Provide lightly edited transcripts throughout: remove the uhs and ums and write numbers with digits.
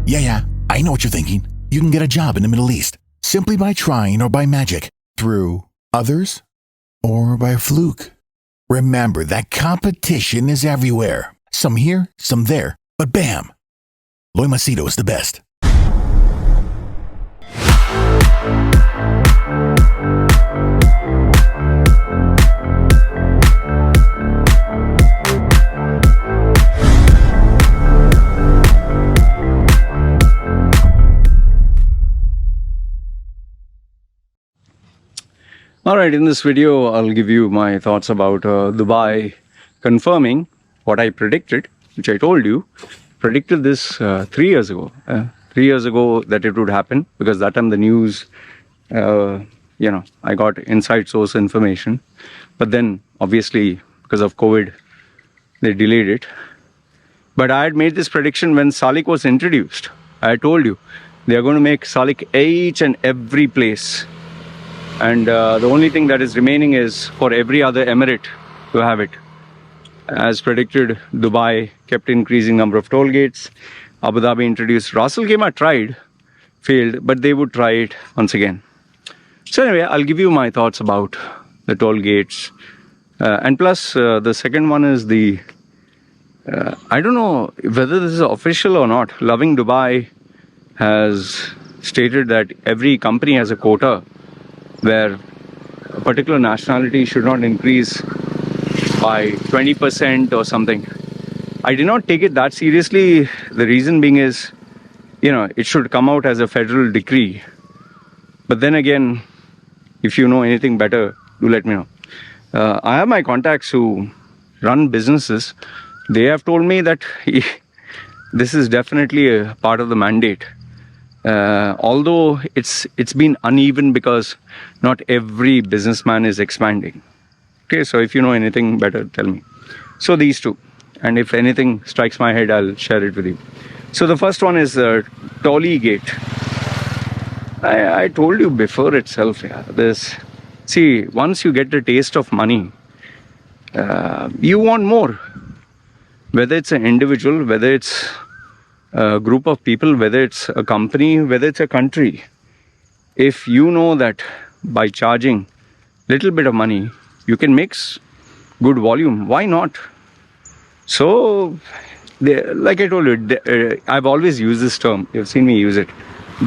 Yeah, I know what you're thinking. You can get a job in the Middle East simply by trying or by magic, through others or by fluke. Remember that competition is everywhere. Some here, some there, but bam! Loy Machedo is the best. Alright, in this video, I'll give you my thoughts about Dubai confirming what I predicted, which I told you. Predicted this 3 years ago. 3 years ago that it would happen, because that time the news, I got inside source information. But then, obviously, because of COVID, they delayed it. But I had made this prediction when Salik was introduced. I told you, they are going to make Salik each and every place. And the only thing that is remaining is for every other emirate to have it. As predicted, Dubai kept increasing number of toll gates. Abu Dhabi introduced. Ras Al Khaimah tried, failed, but they would try it once again. So anyway, I'll give you my thoughts about the toll gates. And plus, the second one is the... I don't know whether this is official or not. Loving Dubai has stated that every company has a quota where a particular nationality should not increase by 20% or something. I did not take it that seriously. The reason being is, it should come out as a federal decree. But then again, if you know anything better, do let me know. I have my contacts who run businesses. They have told me that this is definitely a part of the mandate. Although it's been uneven because not every businessman is expanding. Okay, so if you know anything better, tell me. So these two, and if anything strikes my head, I'll share it with you. So the first one is Tolley Gate. I told you before itself, once you get the taste of money, you want more. Whether it's an individual, whether it's a group of people, whether it's a company, whether it's a country, if you know that by charging little bit of money you can mix good volume, why not? So like I told you, I've always used this term, you've seen me use it,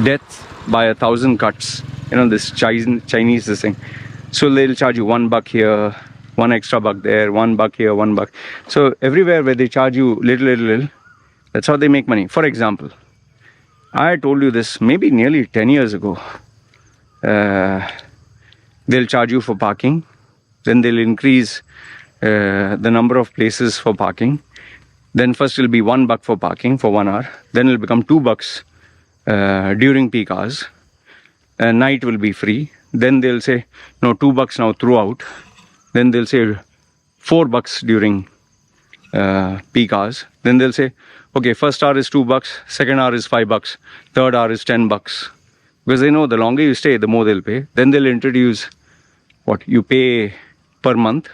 death by 1,000 cuts, this Chinese this thing. So they'll charge you $1 here, one extra buck there, $1 here, $1. So everywhere where they charge you little, that's how they make money. For example, I told you this maybe nearly 10 years ago. They'll charge you for parking. Then they'll increase the number of places for parking. Then first it'll be $1 for parking for 1 hour. Then it'll become $2 during peak hours. Night will be free. Then they'll say, no, $2 now throughout. Then they'll say $4 during peak hours. Then they'll say, okay, first hour is $2, second hour is $5, third hour is $10. Because they know the longer you stay, the more they'll pay. Then they'll introduce what you pay per month.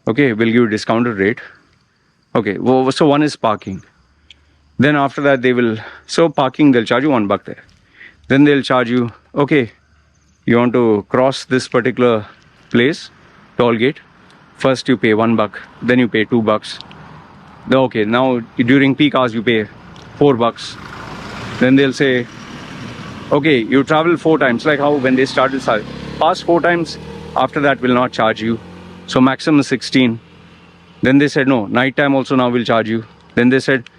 Okay, we'll give you a discounted rate. Okay, so one is parking. Then after that parking, they'll charge you $1 there. Then they'll charge you, okay, you want to cross this particular place, toll gate. First you pay $1, then you pay $2. Okay, now during peak hours you pay $4. Then they'll say, okay, you travel 4 times, like how when they started, past 4 times, after that will not charge you. So maximum is 16. Then they said, no, night time also now will charge you. Then they said,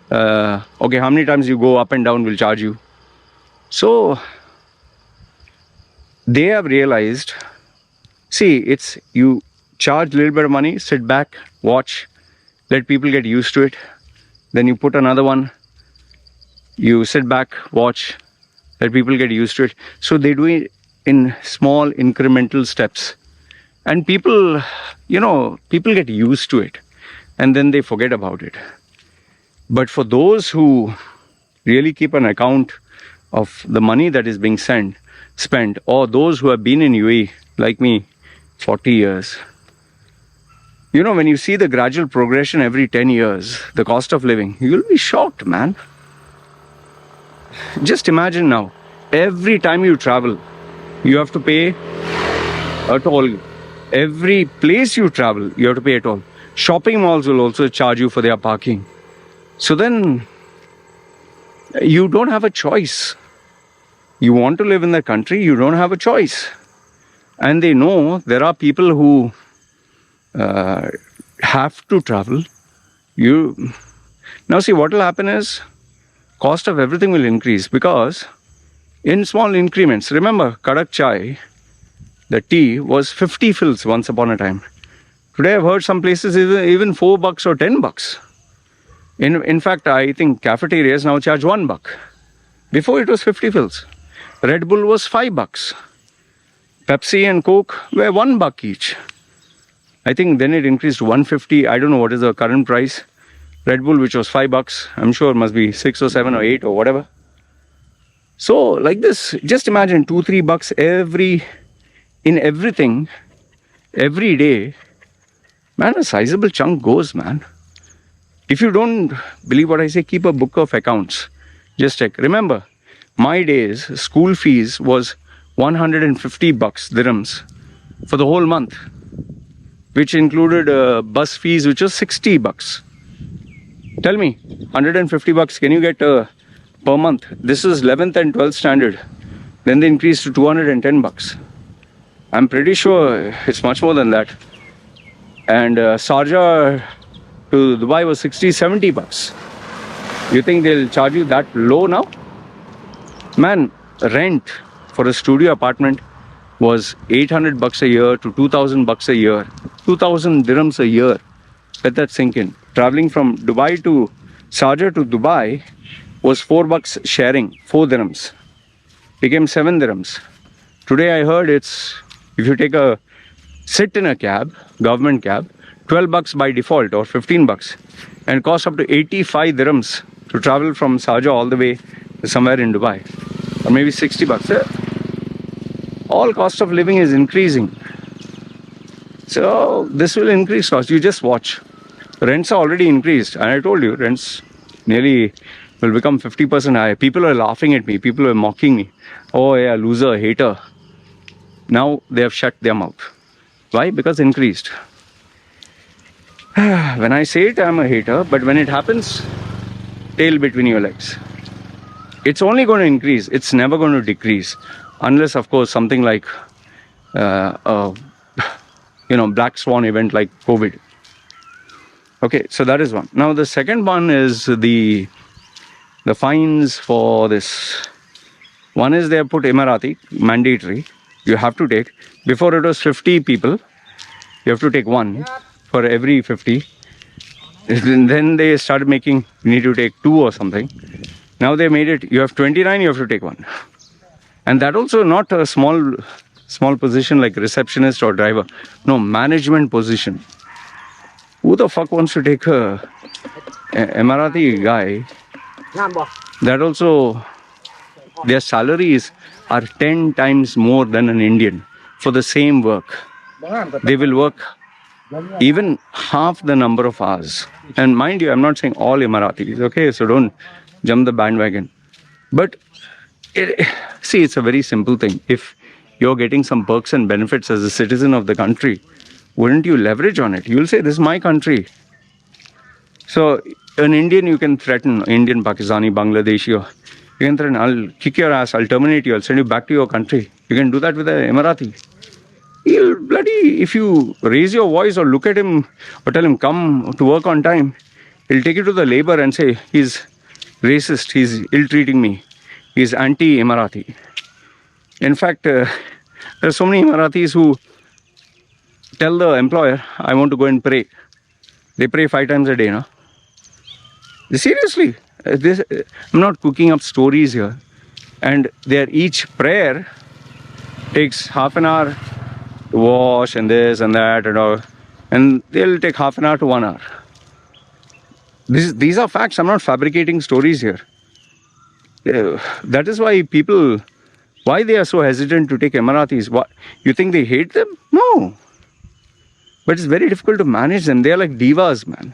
okay, how many times you go up and down will charge you. So they have realized, it's you charge a little bit of money, sit back, watch, let people get used to it. Then you put another one, you sit back, watch, let people get used to it. So they do it in small incremental steps. And people get used to it. And then they forget about it. But for those who really keep an account of the money that is being spent, or those who have been in UAE, like me, 40 years, when you see the gradual progression every 10 years, the cost of living, you'll be shocked, man. just imagine now, every time you travel, you have to pay a toll. Every place you travel, you have to pay a toll. Shopping malls will also charge you for their parking. So then, you don't have a choice. You want to live in the country, you don't have a choice. And they know there are people who have to travel. Now see, what will happen is, cost of everything will increase because in small increments. Remember, Kadak Chai, the tea, was 50 fils once upon a time. Today I've heard some places even $4 or $10. In fact, I think cafeterias now charge $1. Before it was 50 fils. Red Bull was $5. Pepsi and Coke were $1 each. I think then it increased to 150. I don't know what is the current price. Red Bull, which was $5, I'm sure must be 6 or 7 or 8 or whatever. So like this, just imagine $2-3 in everything, every day. Man, a sizable chunk goes, man. If you don't believe what I say, keep a book of accounts. Just check. Remember, my days, school fees was $150 dirhams for the whole month, which included bus fees, which was $60. Tell me, $150 can you get per month? This is 11th and 12th standard. Then they increased to $210. I'm pretty sure it's much more than that. And Sharjah to Dubai was $60-70. You think they'll charge you that low now? Man, rent for a studio apartment was $800 a year to $2,000 a year. 2,000 dirhams a year. Let that sink in. Traveling from Dubai to Sharjah to Dubai was $4 sharing, 4 dirhams. Became 7 dirhams. Today I heard it's, if you take a sit in a cab, government cab, $12 by default or $15, and costs up to 85 dirhams to travel from Sharjah all the way to somewhere in Dubai, or maybe $60. All cost of living is increasing. So this will increase cost. You just watch. Rents are already increased, and I told you, rents nearly will become 50% higher. People are laughing at me. People are mocking me. Oh yeah, loser, hater. Now they have shut their mouth. Why? Because increased. When I say it, I'm a hater, but when it happens, tail between your legs. It's only going to increase. It's never going to decrease, unless, of course, something like black swan event like COVID. Okay, so that is one. Now the second one is the fines for this. One is they have put Emirati, mandatory. You have to take. Before it was 50 people. You have to take one for every 50. Then they started making, you need to take 2 or something. Now they made it, you have 29, you have to take 1. And that also not a small position like receptionist or driver. No, management position. Who the fuck wants to take a Emirati guy? That also, their salaries are 10 times more than an Indian for the same work. They will work even half the number of hours. And mind you, I'm not saying all Emiratis, okay? So don't jump the bandwagon. But it's a very simple thing. If you're getting some perks and benefits as a citizen of the country, wouldn't you leverage on it? You'll say, this is my country. So an Indian, you can threaten, Indian, Pakistani, Bangladeshi, you can threaten, I'll kick your ass, I'll terminate you, I'll send you back to your country. You can do that with an Emirati. He'll bloody, if you raise your voice or look at him or tell him come to work on time, he'll take you to the labor and say, he's racist, he's ill-treating me, he's anti-Emirati. In fact, there are so many Emiratis who tell the employer, I want to go and pray. They pray 5 times a day, no? Seriously, I'm not cooking up stories here. And each prayer takes half an hour to wash and this and that and all. And they'll take half an hour to 1 hour. These are facts. I'm not fabricating stories here. That is why why they are so hesitant to take Emiratis. What, you think they hate them? No. But it's very difficult to manage them. They are like divas, man.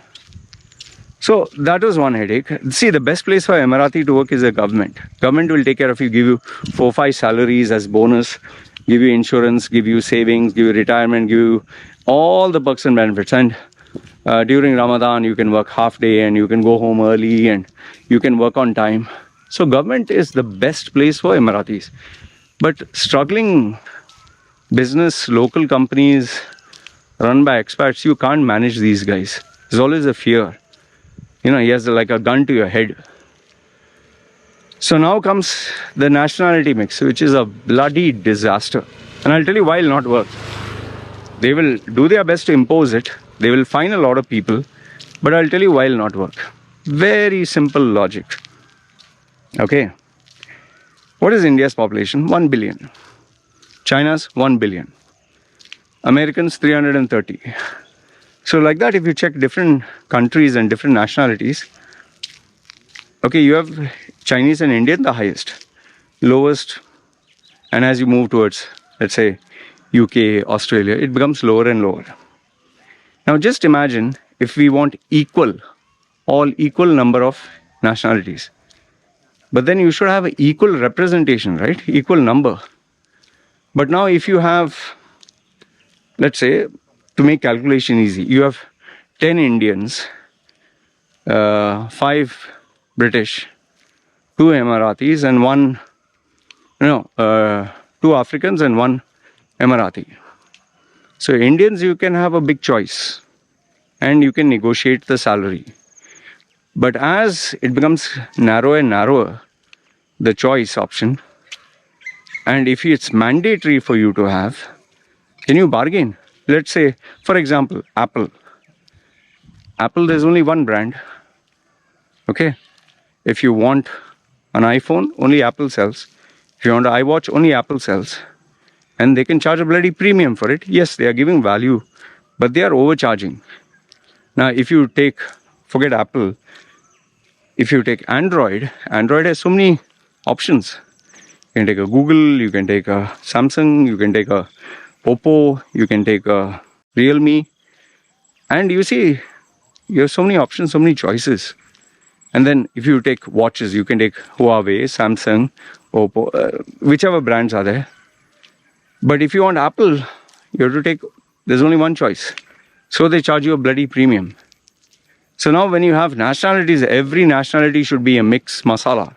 So that was one headache. See, the best place for Emirati to work is the government. Government will take care of you, give you 4-5 salaries as bonus, give you insurance, give you savings, give you retirement, give you all the perks and benefits. And during Ramadan, you can work half day and you can go home early and you can work on time. So government is the best place for Emiratis. But struggling business, local companies run by expats, you can't manage these guys. There's always a fear. He has like a gun to your head. So now comes the nationality mix, which is a bloody disaster. And I'll tell you why it'll not work. They will do their best to impose it. They will find a lot of people. But I'll tell you why it'll not work. Very simple logic. Okay. What is India's population? 1 billion. China's 1 billion. Americans 330. So like that, if you check different countries and different nationalities, okay, you have Chinese and Indian the highest, lowest, and as you move towards, let's say, UK, Australia, it becomes lower and lower. Now just imagine if we want all equal number of nationalities. But then you should have an equal representation, right? Equal number. But now if you have, let's say, to make calculation easy, you have 10 Indians, 5 British, 2 Emiratis, and 2 Africans and 1 Emirati. So Indians, you can have a big choice and you can negotiate the salary. But as it becomes narrower and narrower, the choice option, and if it's mandatory for you to have, can you bargain? Let's say, for example, Apple. Apple, there's only one brand. Okay? If you want an iPhone, only Apple sells. If you want an iWatch, only Apple sells. And they can charge a bloody premium for it. Yes, they are giving value, but they are overcharging. Now, if you forget Apple, if you take Android has so many options. You can take a Google, you can take a Samsung, you can take a Oppo, you can take a Realme, and you see, you have so many options, so many choices. And then if you take watches, you can take Huawei, Samsung, Oppo, whichever brands are there. But if you want Apple, you have to there's only one choice. So they charge you a bloody premium. So now when you have nationalities, every nationality should be a mix masala.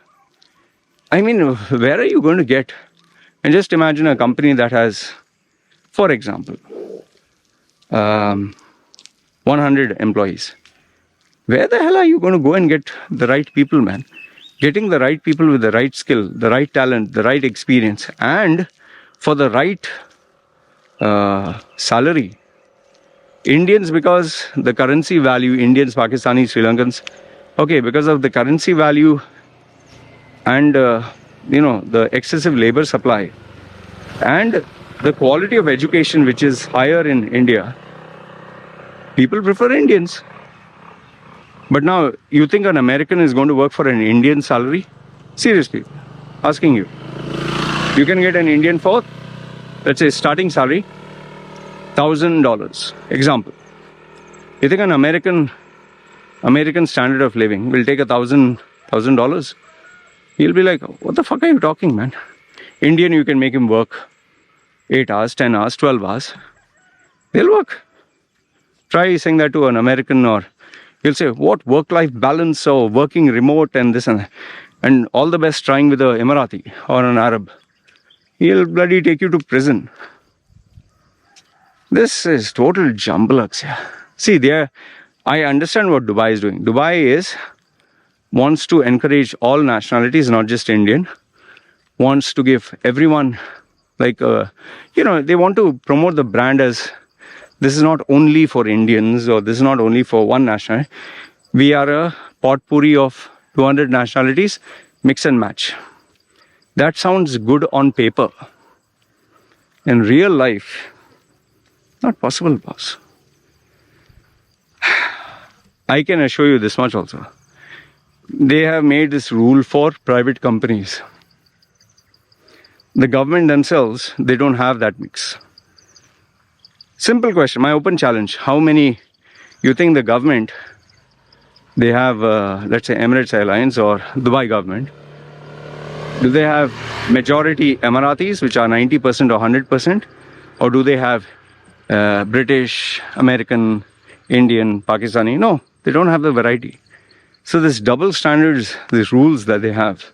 I mean, where are you going to get? And just imagine a company that has, for example, 100 employees. Where the hell are you going to go and get the right people, man? Getting the right people with the right skill, the right talent, the right experience, and for the right salary. Indians, because the currency value, Indians, Pakistanis, Sri Lankans, okay, because of the currency value and, the excessive labor supply and the quality of education, which is higher in India, people prefer Indians. But now, you think an American is going to work for an Indian salary? Seriously, asking you. You can get an Indian for, let's say, starting salary, $1,000. Example. You think an American standard of living will take $1,000? He'll be like, what the fuck are you talking, man? Indian, you can make him work 8 hours, 10 hours, 12 hours. They'll work. Try saying that to an American, or he'll say, what work-life balance or working remote and this and that. And all the best trying with an Emirati or an Arab. He'll bloody take you to prison. This is total jumblux. See, I understand what Dubai is doing. Dubai wants to encourage all nationalities, not just Indian. Wants to give everyone, they want to promote the brand as this is not only for Indians or this is not only for one nationality. We are a potpourri of 200 nationalities, mix and match. That sounds good on paper. In real life, not possible, boss. I can assure you this much also. They have made this rule for private companies. The government themselves, they don't have that mix. Simple question, my open challenge. How many, you think the government they have, let's say, Emirates Airlines or Dubai government, do they have majority Emiratis, which are 90% or 100%? Or do they have British, American, Indian, Pakistani? No, they don't have the variety. So this double standards, these rules that they have,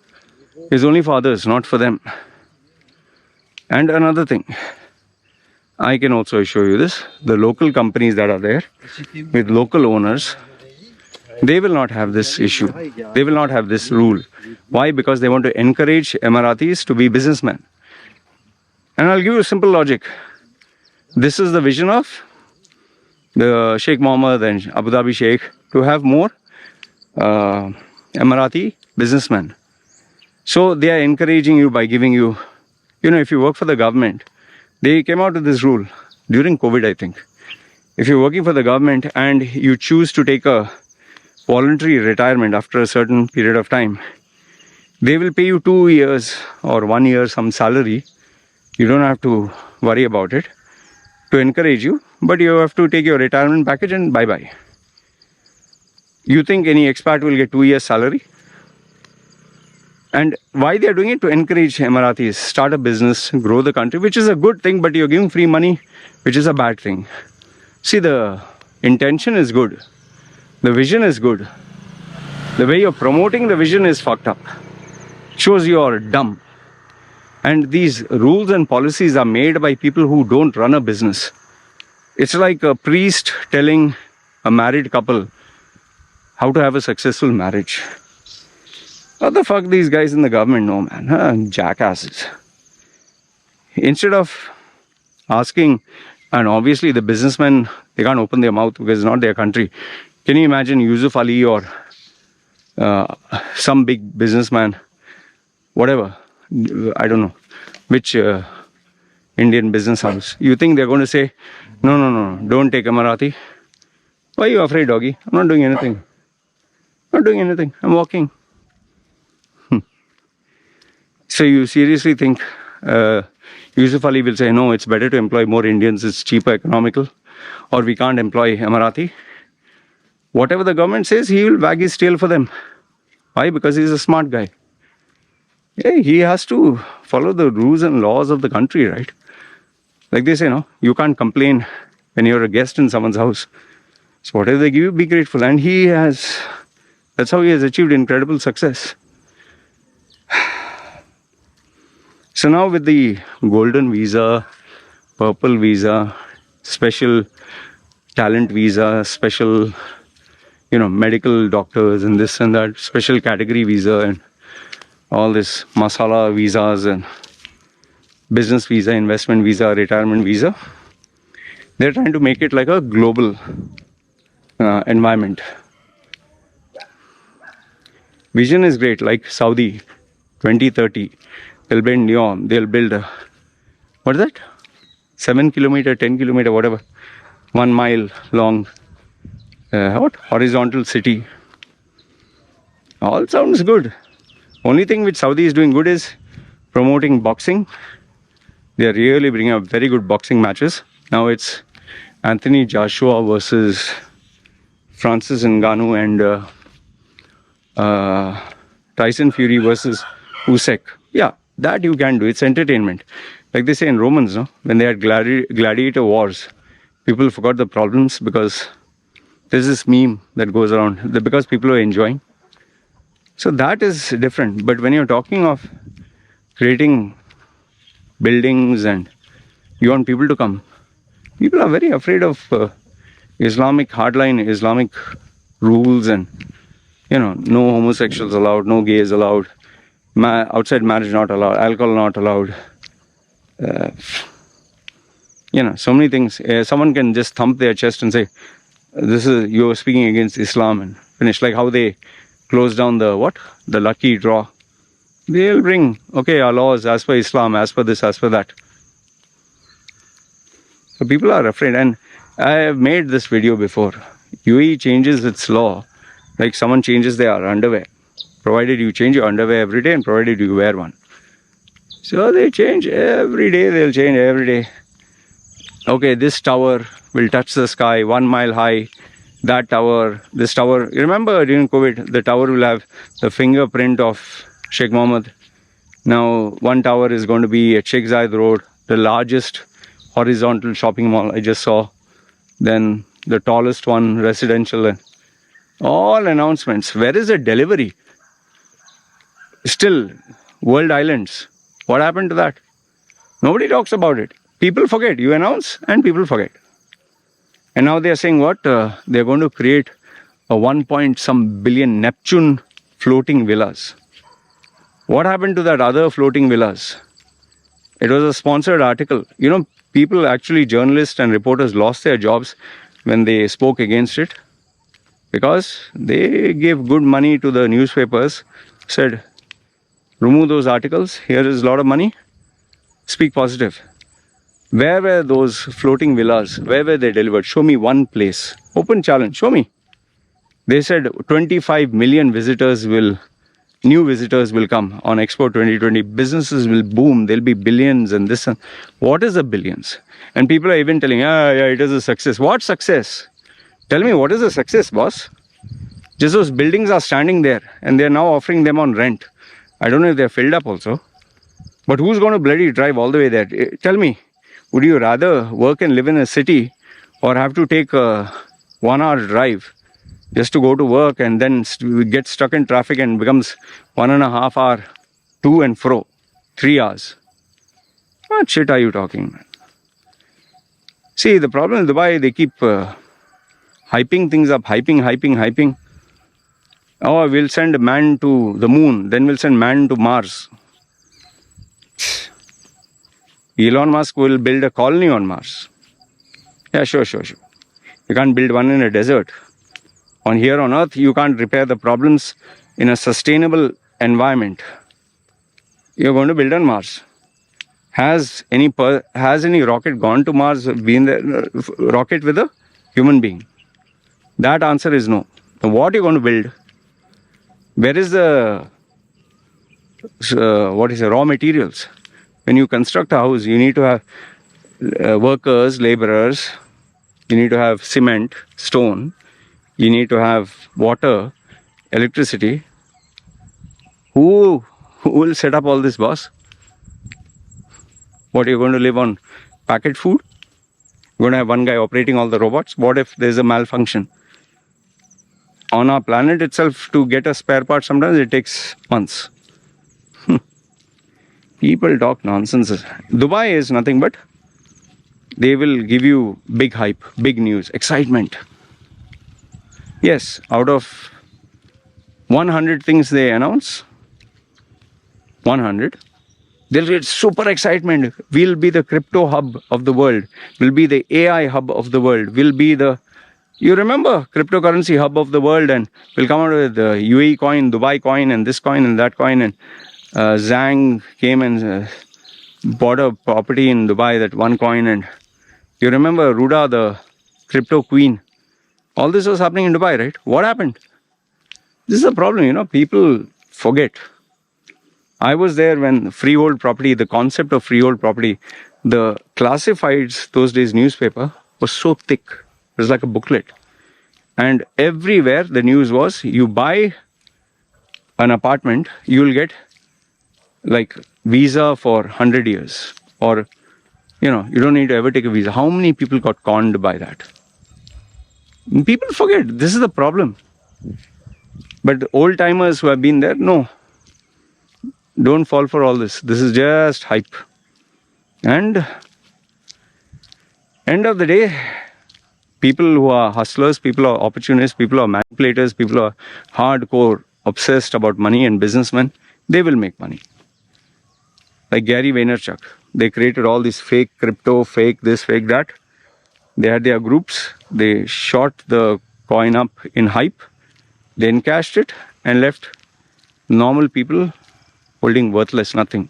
is only for others, not for them. And another thing, I can also show you this. The local companies that are there, with local owners, they will not have this issue. They will not have this rule. Why? Because they want to encourage Emiratis to be businessmen. And I'll give you a simple logic. This is the vision of the Sheikh Mohammed and Abu Dhabi Sheikh to have more Emirati businessmen. So they are encouraging you by giving you, if you work for the government, they came out with this rule during COVID, I think. If you're working for the government and you choose to take a voluntary retirement after a certain period of time, they will pay you 2 years or 1 year some salary. You don't have to worry about it, to encourage you, but you have to take your retirement package and bye-bye. You think any expat will get 2 years salary? And why they are doing it? To encourage Emiratis, start a business, grow the country, which is a good thing, but you're giving free money, which is a bad thing. See, the intention is good. The vision is good. The way you're promoting the vision is fucked up. Shows you're dumb. And these rules and policies are made by people who don't run a business. It's like a priest telling a married couple how to have a successful marriage. What the fuck these guys in the government know, man? Huh? Jackasses. Instead of asking, and obviously the businessmen, they can't open their mouth because it's not their country. Can you imagine Yusuf Ali or some big businessman, whatever, I don't know, which Indian business house, you think they're going to say, no, don't take Emirati? Why are you afraid, doggy? I'm not doing anything. I'm not doing anything. I'm walking. So you seriously think Yusuf Ali will say, no, it's better to employ more Indians, it's cheaper, economical, or we can't employ Emirati? Whatever the government says, he will wag his tail for them. Why? Because he's a smart guy. Yeah, he has to follow the rules and laws of the country, right? Like they say, no, you can't complain when you're a guest in someone's house. So whatever they give you, be grateful. And that's how he has achieved incredible success. So now with the golden visa, purple visa, special talent visa, special, medical doctors and this and that, special category visa and all this masala visas and business visa, investment visa, retirement visa. They're trying to make it like a global environment. Vision is great, like Saudi, 2030. They'll build NEOM, they'll build, what is that? 7 kilometer, 10 kilometer, whatever. 1 mile long, horizontal city. All sounds good. Only thing which Saudi is doing good is promoting boxing. They are really bringing up very good boxing matches. Now it's Anthony Joshua versus Francis Ngannou and Tyson Fury versus Usyk. Yeah, that you can do. It's entertainment. Like they say in Romans, no? When they had gladiator wars, people forgot the problems because there's this meme that goes around because people are enjoying. So that is different. But when you're talking of creating buildings and you want people to come, people are very afraid of Islamic, hardline Islamic rules and, no homosexuals allowed, no gays allowed, outside marriage not allowed, alcohol not allowed. So many things. Someone can just thump their chest and say, you're speaking against Islam and finish. Like how they close down the lucky draw. They'll bring, our laws as per Islam, as per this, as per that. So people are afraid. And I have made this video before. UAE changes its law. Like someone changes their underwear. Provided you change your underwear every day and provided you wear one. So they change every day. They'll change every day. This tower will touch the sky 1 mile high. that tower, this tower. You remember during COVID, the tower will have the fingerprint of Sheikh Mohammed. Now, one tower is going to be at Sheikh Zayed Road, the largest horizontal shopping mall I just saw. Then the tallest one, residential. All announcements. Where is the delivery? Still, World Islands. What happened to that? Nobody talks about it. People forget. You announce and people forget. And now they are saying what? They're going to create a 1 billion Neptune floating villas. What happened to that other floating villas? It was a sponsored article. You know, people actually, journalists and reporters lost their jobs when they spoke against it because they gave good money to the newspapers, said, remove those articles, here is a lot of money, speak positive. Where were those floating villas? Where were they delivered? Show me one place. Open challenge, show me. They said 25 million new visitors will come on Expo 2020. Businesses will boom. There'll be billions and this. And what is the billions? And people are even telling, yeah, it is a success. What success? Tell me, what is the success, boss? Just those buildings are standing there and they're now offering them on rent. I don't know if they're filled up also. But who's going to bloody drive all the way there? Tell me, would you rather work and live in a city or have to take a 1 hour drive just to go to work and then get stuck in traffic and becomes 1.5 hour to and fro, 3 hours? What shit are you talking, man? See, the problem in Dubai, they keep hyping things up, hyping. Oh, we'll send man to the moon, then we'll send man to Mars. Elon Musk will build a colony on Mars. Yeah, sure. You can't build one in a desert. Here on Earth, you can't repair the problems in a sustainable environment. You're going to build on Mars. Has any rocket gone to Mars, been there, rocket with a human being? That answer is no. Now, what are you going to build? Where is the raw materials? When you construct a house, you need to have workers, laborers. You need to have cement, stone. You need to have water, electricity. Who will set up all this, boss? What, you're going to live on packet food? You're going to have one guy operating all the robots? What if there's a malfunction? On our planet itself, to get a spare part, sometimes it takes months. People talk nonsense. Dubai is nothing but they will give you big hype, big news, excitement. Yes, out of 100 things they announce, 100, they'll get super excitement. We'll be the crypto hub of the world. We'll be the AI hub of the world. We'll be the, you remember, cryptocurrency hub of the world, and we'll come out with the UAE coin, Dubai coin, and this coin and that coin. And Zhang came and bought a property in Dubai, that one coin. And you remember Ruda, the crypto queen. All this was happening in Dubai, right? What happened? This is a problem, people forget. I was there when freehold property, the concept of freehold property, the classifieds, those days newspaper, was so thick. It was like a booklet. And everywhere the news was, you buy an apartment, you will get like visa for 100 years. Or, you don't need to ever take a visa. How many people got conned by that? People forget. This is the problem. But the old timers who have been there, no. Don't fall for all this. This is just hype. And end of the day, people who are hustlers, people who are opportunists, people who are manipulators, people who are hardcore obsessed about money and businessmen, they will make money. Like Gary Vaynerchuk. They created all this fake crypto, fake this, fake that. They had their groups. They shot the coin up in hype. They encashed it and left normal people holding worthless nothing.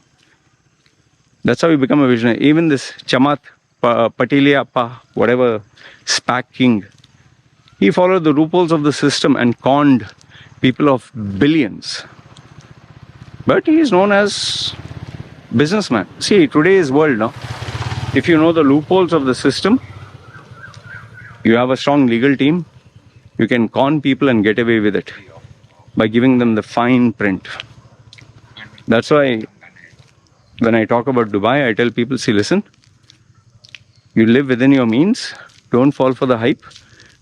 That's how you become a visionary. Even this Chamat Patilia, whatever, SPAC king, he followed the loopholes of the system and conned people of billions. But he is known as businessman. See, today's world now, if you know the loopholes of the system, you have a strong legal team, You can con people and get away with it by giving them the fine print. That's why when I talk about Dubai, I tell people, see, listen, you live within your means. Don't fall for the hype.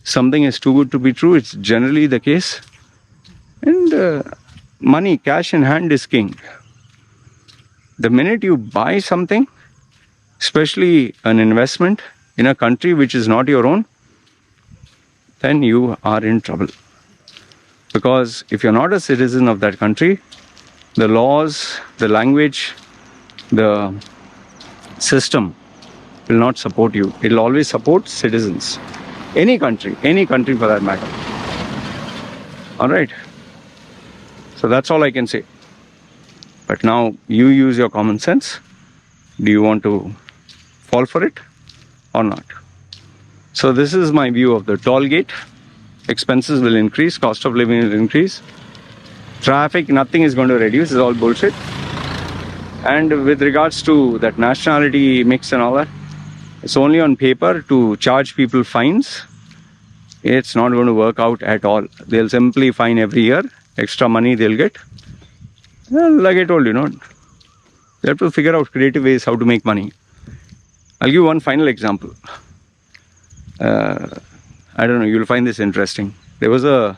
Something is too good to be true. It's generally the case. And money, cash in hand is king. The minute you buy something, especially an investment in a country which is not your own, then you are in trouble. Because if you're not a citizen of that country, the laws, the language, the system will not support you. It will always support citizens. Any country for that matter. All right. So that's all I can say. But now you use your common sense. Do you want to fall for it or not? So this is my view of the toll gate. Expenses will increase, cost of living will increase. Traffic, nothing is going to reduce. It's all bullshit. And with regards to that nationality mix and all that, it's only on paper to charge people fines. It's not going to work out at all. They'll simply fine every year. Extra money they'll get. Well, like I told you, they have to figure out creative ways how to make money. I'll give you one final example. I don't know, you'll find this interesting. There was a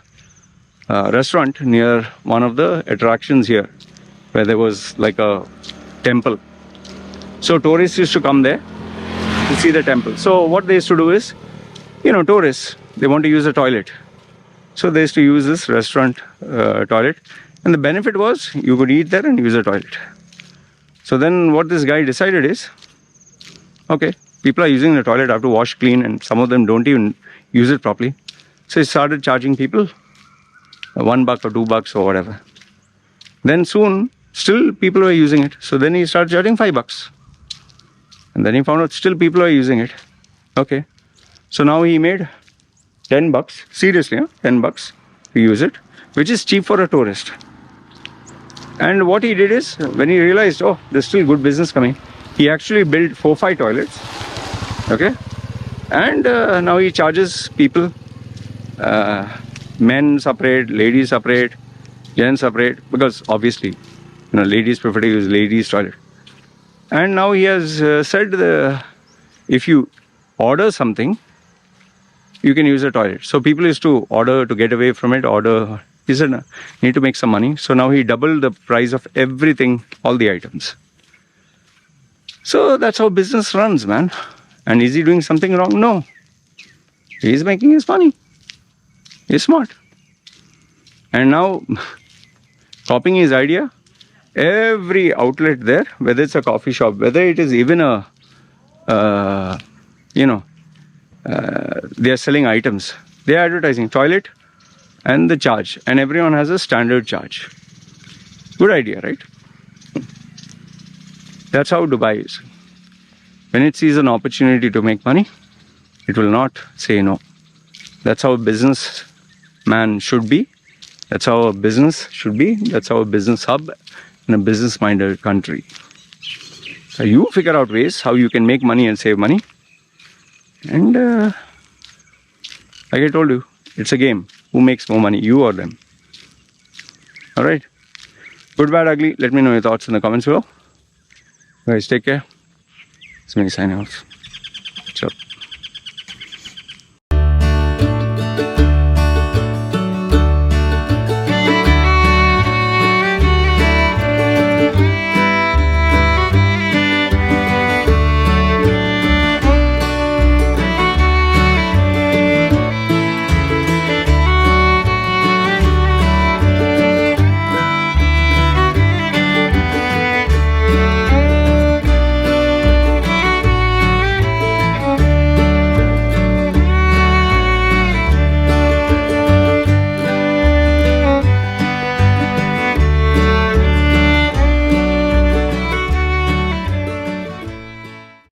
restaurant near one of the attractions here where there was like a temple. So tourists used to come there to see the temple. So what they used to do is, tourists, they want to use a toilet. So they used to use this restaurant toilet. And the benefit was you could eat there and use a toilet. So then what this guy decided is, okay, people are using the toilet, have to wash clean, and some of them don't even use it properly. So he started charging people $1 or $2 or whatever. Then soon, still people were using it. So then he started charging $5. And then he found out still people are using it. Okay. So now he made $10. Seriously, $10 to use it, which is cheap for a tourist. And what he did is, when he realized, oh, there's still good business coming, he actually built 4-5 toilets. Okay. And now he charges people, men separate, ladies separate, gents separate, because obviously, ladies prefer to use ladies' toilet. And now he has said if you order something, you can use a toilet. So people used to order to get away from it, he said, no, need to make some money. So now he doubled the price of everything, all the items. So that's how business runs, man. And is he doing something wrong? No. He's making his money. He's smart. And now, copying his idea, every outlet there, whether it's a coffee shop, whether it is even they are selling items. They are advertising toilet and the charge. And everyone has a standard charge. Good idea, right? That's how Dubai is. When it sees an opportunity to make money, it will not say no. That's how a businessman should be. That's how a business should be. That's how a business hub in a business-minded country. So you figure out ways how you can make money and save money. And like I told you, it's a game. Who makes more money, you or them? All right. Good, bad, ugly. Let me know your thoughts in the comments below. Guys, take care. It's me signing off.